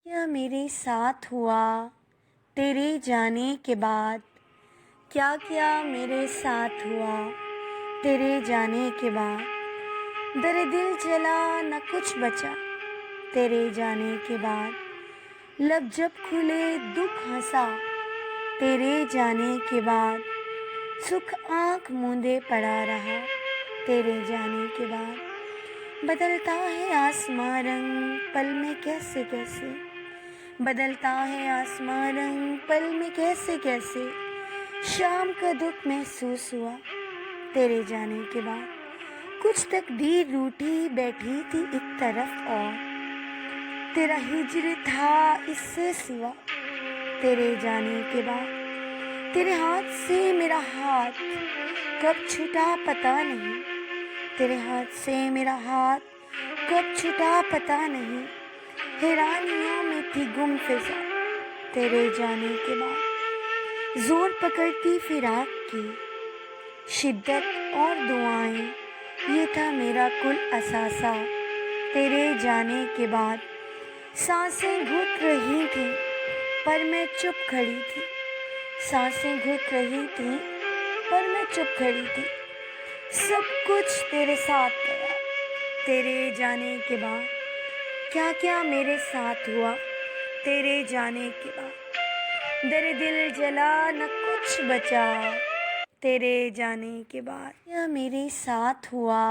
क्या मेरे साथ हुआ तेरे जाने के बाद? क्या क्या मेरे साथ हुआ तेरे जाने के बाद? दर दिल जला न कुछ बचा तेरे जाने के बाद। लब जब खुले दुख हंसा तेरे जाने के बाद। सुख आँख मूंदे पड़ा रहा तेरे जाने के बाद। बदलता है आसमां रंग पल में कैसे कैसे, बदलता है आसमां रंग पल में कैसे कैसे। शाम का दुख महसूस हुआ तेरे जाने के बाद। कुछ तकदीर रूठी बैठी थी एक तरफ और तेरा हिज्र था इससे सिवा तेरे जाने के बाद। तेरे हाथ से मेरा हाथ कब छूटा पता नहीं, तेरे हाथ से मेरा हाथ कब छूटा पता नहीं। हैरानियों में थी गुम फिजा तेरे जाने के बाद। जोर पकड़ती फिराक की शिद्दत और दुआएं, ये था मेरा कुल असासा तेरे जाने के बाद। सांसें घुट रही थी पर मैं चुप खड़ी थी, सांसें घुट रही थी पर मैं चुप खड़ी थी। सब कुछ तेरे साथ गया तेरे जाने के बाद। क्या क्या मेरे साथ हुआ तेरे जाने के बाद। दर दिल जला न कुछ बचा तेरे जाने के बाद। क्या मेरे साथ हुआ